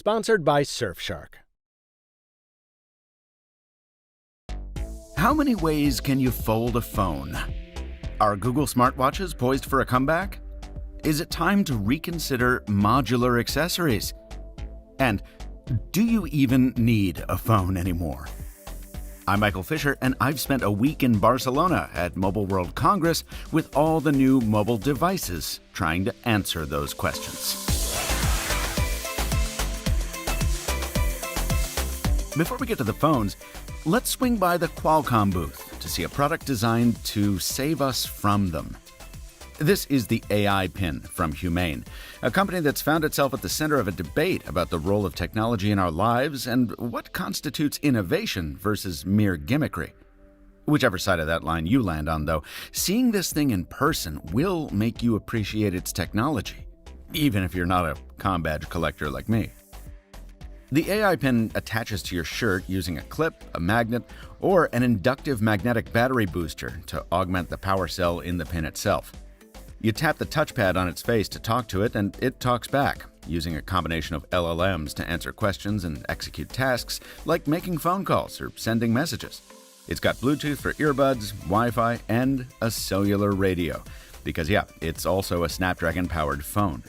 Sponsored by Surfshark. How many ways can you fold a phone? Are Google smartwatches poised for a comeback? Is it time to reconsider modular accessories? And do you even need a phone anymore? I'm Michael Fisher, and I've spent a week in Barcelona at Mobile World Congress with all the new mobile devices trying to answer those questions. Before we get to the phones, let's swing by the Qualcomm booth to see a product designed to save us from them. This is the AI Pin from Humane, a company that's found itself at the center of a debate about the role of technology in our lives and what constitutes innovation versus mere gimmickry. Whichever side of that line you land on, though, seeing this thing in person will make you appreciate its technology, even if you're not a comm badge collector like me. The AI Pin attaches to your shirt using a clip, a magnet, or an inductive magnetic battery booster to augment the power cell in the pin itself. You tap the touchpad on its face to talk to it, and it talks back, using a combination of LLMs to answer questions and execute tasks like making phone calls or sending messages. It's got Bluetooth for earbuds, Wi-Fi, and a cellular radio, because it's also a Snapdragon-powered phone.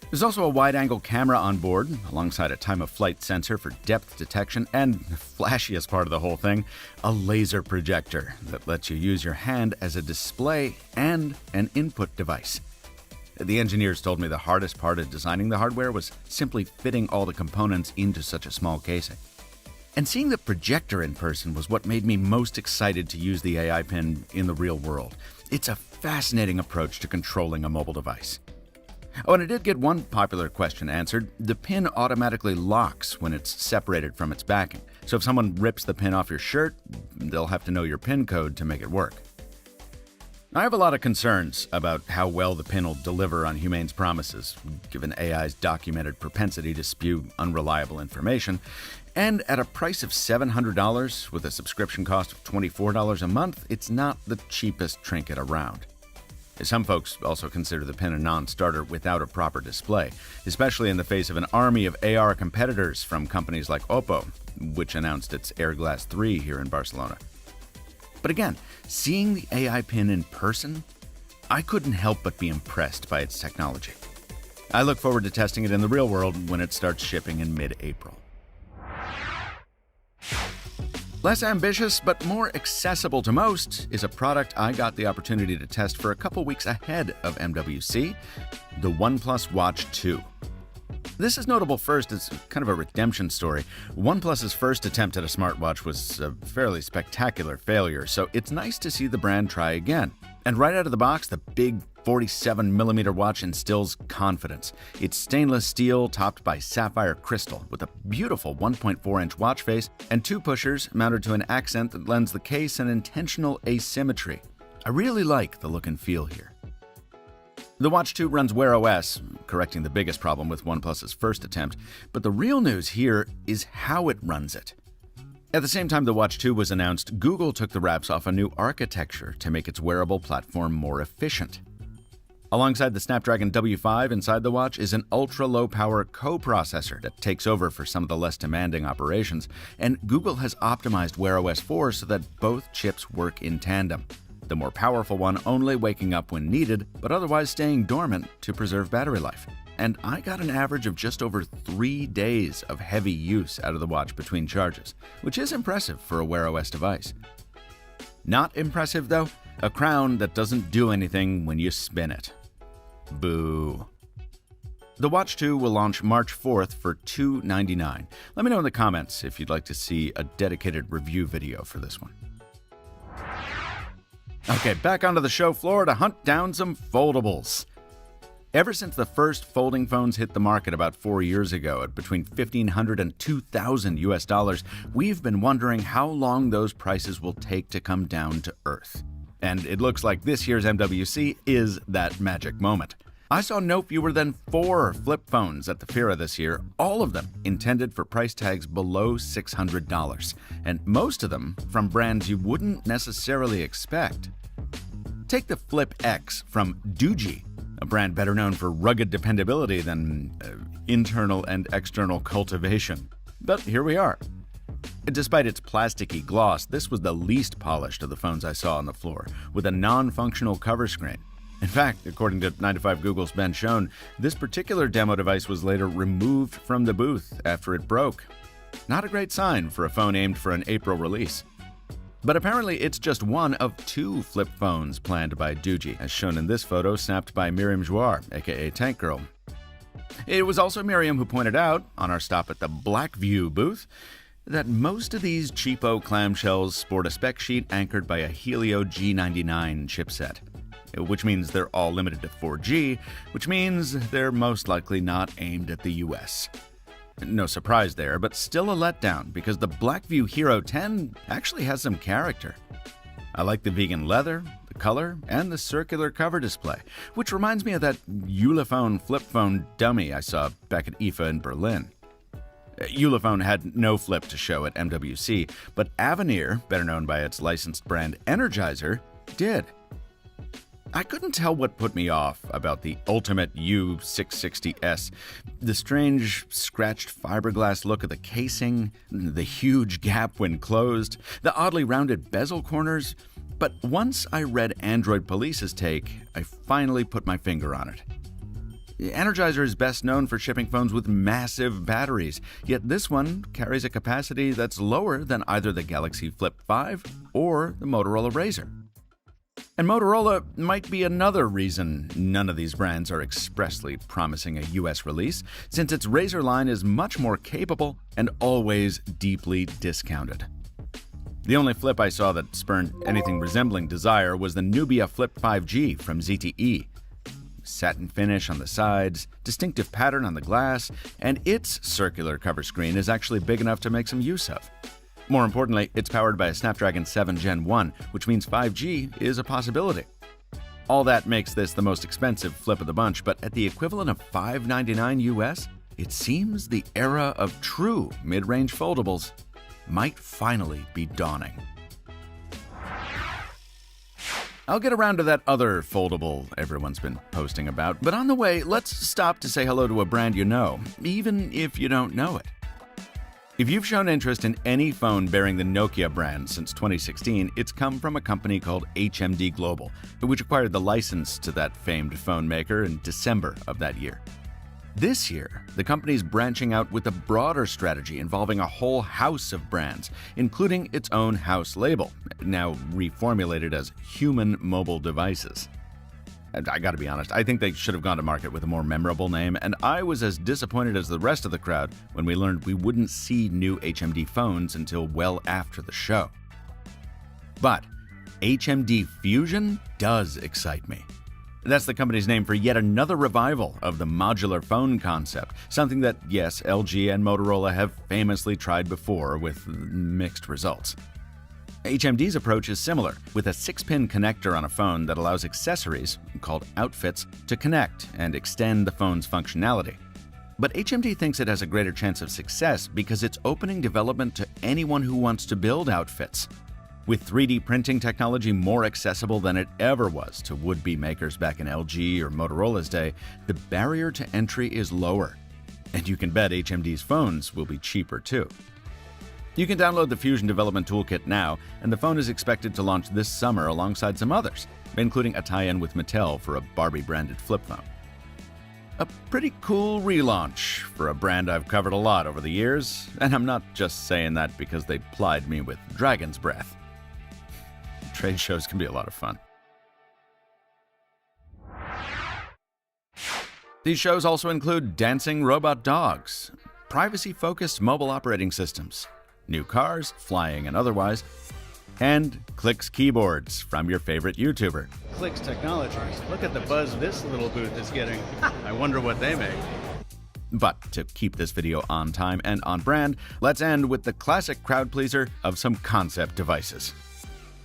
There's also a wide-angle camera on board, alongside a time-of-flight sensor for depth detection, and the flashiest part of the whole thing, a laser projector that lets you use your hand as a display and an input device. The engineers told me the hardest part of designing the hardware was simply fitting all the components into such a small casing. And seeing the projector in person was what made me most excited to use the AI Pin in the real world. It's a fascinating approach to controlling a mobile device. Oh, and I did get one popular question answered. The pin automatically locks when it's separated from its backing. So if someone rips the pin off your shirt, they'll have to know your pin code to make it work. I have a lot of concerns about how well the pin will deliver on Humane's promises, given AI's documented propensity to spew unreliable information. And at a price of $700 with a subscription cost of $24 a month, it's not the cheapest trinket around. Some folks also consider the pin a non-starter without a proper display, especially in the face of an army of AR competitors from companies like Oppo, which announced its AirGlass 3 here in Barcelona. But again, seeing the AI Pin in person, I couldn't help but be impressed by its technology. I look forward to testing it in the real world when it starts shipping in mid-April. Less ambitious, but more accessible to most, is a product I got the opportunity to test for a couple weeks ahead of MWC, the OnePlus Watch 2. This is notable first as kind of a redemption story. OnePlus's first attempt at a smartwatch was a fairly spectacular failure, so it's nice to see the brand try again. And right out of the box, the big 47mm watch instills confidence. It's stainless steel topped by sapphire crystal with a beautiful 1.4-inch watch face and two pushers mounted to an accent that lends the case an intentional asymmetry. I really like the look and feel here. The Watch 2 runs Wear OS, correcting the biggest problem with OnePlus's first attempt, but the real news here is how it runs it. At the same time the Watch 2 was announced, Google took the wraps off a new architecture to make its wearable platform more efficient. Alongside the Snapdragon W5 inside the watch is an ultra-low-power coprocessor that takes over for some of the less demanding operations, and Google has optimized Wear OS 4 so that both chips work in tandem, the more powerful one only waking up when needed, but otherwise staying dormant to preserve battery life. And I got an average of just over 3 days of heavy use out of the watch between charges, which is impressive for a Wear OS device. Not impressive, though, a crown that doesn't do anything when you spin it. Boo. The Watch 2 will launch March 4th for $299. Let me know in the comments if you'd like to see a dedicated review video for this one. Okay, back onto the show floor to hunt down some foldables. Ever since the first folding phones hit the market about 4 years ago at between $1,500 and $2,000 US, we've been wondering how long those prices will take to come down to earth. And it looks like this year's MWC is that magic moment. I saw no fewer than 4 flip phones at the Fira this year, all of them intended for price tags below $600, and most of them from brands you wouldn't necessarily expect. Take the Flip X from Doogee. a brand better known for rugged dependability than internal and external cultivation. But here we are. Despite its plasticky gloss, this was the least polished of the phones I saw on the floor, with a non-functional cover screen. In fact, according to 9 to 5 Google's Ben Schoen, this particular demo device was later removed from the booth after it broke. Not a great sign for a phone aimed for an April release. But apparently it's just one of 2 flip phones planned by Doogie, as shown in this photo snapped by Miriam Jouar, aka Tank Girl. It was also Miriam who pointed out, on our stop at the Blackview booth, that most of these cheapo clamshells sport a spec sheet anchored by a Helio G99 chipset, which means they're all limited to 4G, which means they're most likely not aimed at the US. No surprise there, but still a letdown because the Blackview Hero 10 actually has some character. I like the vegan leather, the color, and the circular cover display, which reminds me of that Ulefone flip phone dummy I saw back at IFA in Berlin. Ulefone had no flip to show at MWC, but Avenir, better known by its licensed brand Energizer, did. I couldn't tell what put me off about the Ultimate U660S. The strange, scratched fiberglass look of the casing, the huge gap when closed, the oddly rounded bezel corners. But once I read Android Police's take, I finally put my finger on it. Energizer is best known for shipping phones with massive batteries, yet this one carries a capacity that's lower than either the Galaxy Flip 5 or the Motorola Razr. And Motorola might be another reason none of these brands are expressly promising a US release, since its Razr line is much more capable and always deeply discounted. The only flip I saw that spurned anything resembling desire was the Nubia Flip 5G from ZTE. Satin finish on the sides, distinctive pattern on the glass, and its circular cover screen is actually big enough to make some use of. More importantly, it's powered by a Snapdragon 7 Gen 1, which means 5G is a possibility. All that makes this the most expensive flip of the bunch, but at the equivalent of $599 US, it seems the era of true mid-range foldables might finally be dawning. I'll get around to that other foldable everyone's been posting about, but on the way, let's stop to say hello to a brand you know, even if you don't know it. If you've shown interest in any phone bearing the Nokia brand since 2016, it's come from a company called HMD Global, which acquired the license to that famed phone maker in December of that year. This year, the company's branching out with a broader strategy involving a whole house of brands, including its own house label, now reformulated as Human Mobile Devices. And I gotta be honest, I think they should have gone to market with a more memorable name, and I was as disappointed as the rest of the crowd when we learned we wouldn't see new HMD phones until well after the show. But HMD Fusion does excite me. That's the company's name for yet another revival of the modular phone concept, something that, yes, LG and Motorola have famously tried before with mixed results. HMD's approach is similar, with a 6-pin connector on a phone that allows accessories, called outfits, to connect and extend the phone's functionality. But HMD thinks it has a greater chance of success because it's opening development to anyone who wants to build outfits. With 3D printing technology more accessible than it ever was to would-be makers back in LG or Motorola's day, the barrier to entry is lower. And you can bet HMD's phones will be cheaper too. You can download the Fusion Development Toolkit now, and the phone is expected to launch this summer alongside some others, including a tie-in with Mattel for a Barbie-branded flip phone. A pretty cool relaunch for a brand I've covered a lot over the years, and I'm not just saying that because they plied me with dragon's breath. Trade shows can be a lot of fun. These shows also include dancing robot dogs, privacy-focused mobile operating systems, new cars, flying and otherwise, and Clicks keyboards from your favorite YouTuber. Clicks Technologies. Look at the buzz this little booth is getting. I wonder what they make. But to keep this video on time and on brand, let's end with the classic crowd pleaser of some concept devices.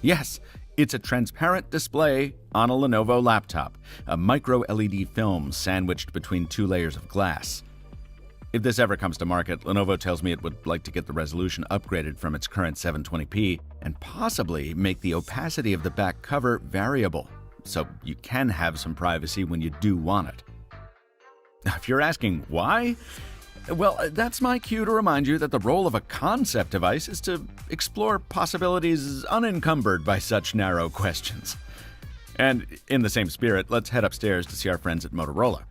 Yes, it's a transparent display on a Lenovo laptop, a micro LED film sandwiched between 2 layers of glass. If this ever comes to market, Lenovo tells me it would like to get the resolution upgraded from its current 720p and possibly make the opacity of the back cover variable, so you can have some privacy when you do want it. If you're asking why, well, that's my cue to remind you that the role of a concept device is to explore possibilities unencumbered by such narrow questions. And in the same spirit, let's head upstairs to see our friends at Motorola.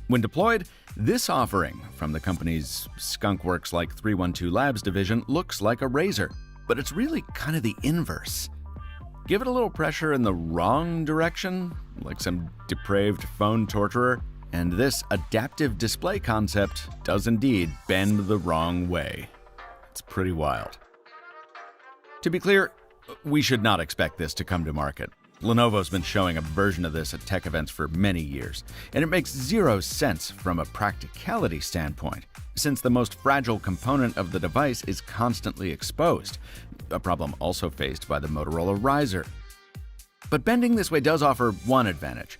When deployed, this offering from the company's skunkworks-like 312 Labs division looks like a razor, but it's really kind of the inverse. Give it a little pressure in the wrong direction, like some depraved phone torturer, and this adaptive display concept does indeed bend the wrong way. It's pretty wild. To be clear, we should not expect this to come to market. Lenovo's been showing a version of this at tech events for many years, and it makes zero sense from a practicality standpoint, since the most fragile component of the device is constantly exposed, a problem also faced by the Motorola Riser. But bending this way does offer one advantage.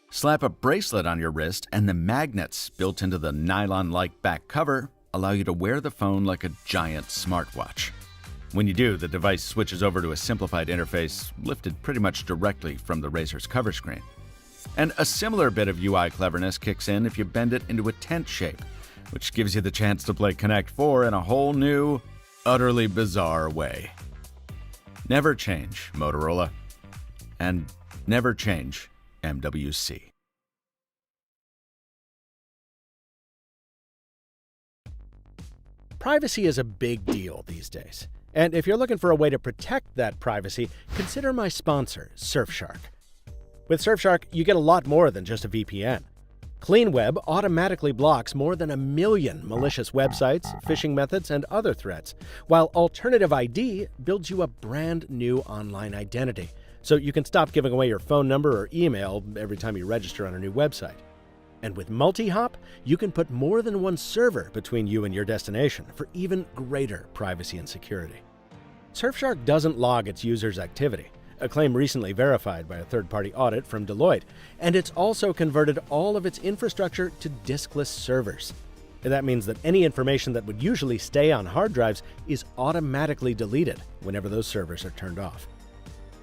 Slap a bracelet on your wrist, and the magnets built into the nylon-like back cover allow you to wear the phone like a giant smartwatch. When you do, the device switches over to a simplified interface lifted pretty much directly from the Razer's cover screen. And a similar bit of UI cleverness kicks in if you bend it into a tent shape, which gives you the chance to play Connect 4 in a whole new, utterly bizarre way. Never change, Motorola. And never change, MWC. Privacy is a big deal these days. And if you're looking for a way to protect that privacy, consider my sponsor, Surfshark. With Surfshark, you get a lot more than just a VPN. CleanWeb automatically blocks more than 1 million malicious websites, phishing methods, and other threats, while Alternative ID builds you a brand new online identity, so you can stop giving away your phone number or email every time you register on a new website. And with multi-hop, you can put more than one server between you and your destination for even greater privacy and security. Surfshark doesn't log its users' activity, a claim recently verified by a third-party audit from Deloitte, and it's also converted all of its infrastructure to diskless servers. That means that any information that would usually stay on hard drives is automatically deleted whenever those servers are turned off.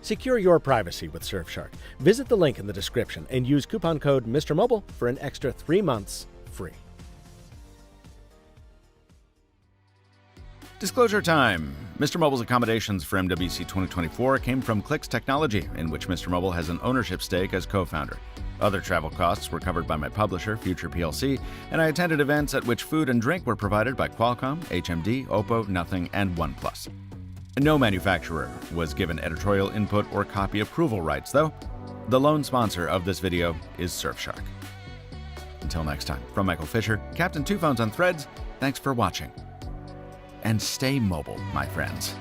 Secure your privacy with Surfshark. Visit the link in the description and use coupon code MrMobile for an extra 3 months free. Disclosure time. Mr. Mobile's accommodations for MWC 2024 came from Clicks Technology, in which Mr. Mobile has an ownership stake as co-founder. Other travel costs were covered by my publisher, Future PLC, and I attended events at which food and drink were provided by Qualcomm, HMD, Oppo, Nothing, and OnePlus. No manufacturer was given editorial input or copy approval rights, though. The lone sponsor of this video is Surfshark. Until next time, from Michael Fisher, Captain Two Phones on Threads, thanks for watching. And stay mobile, my friends.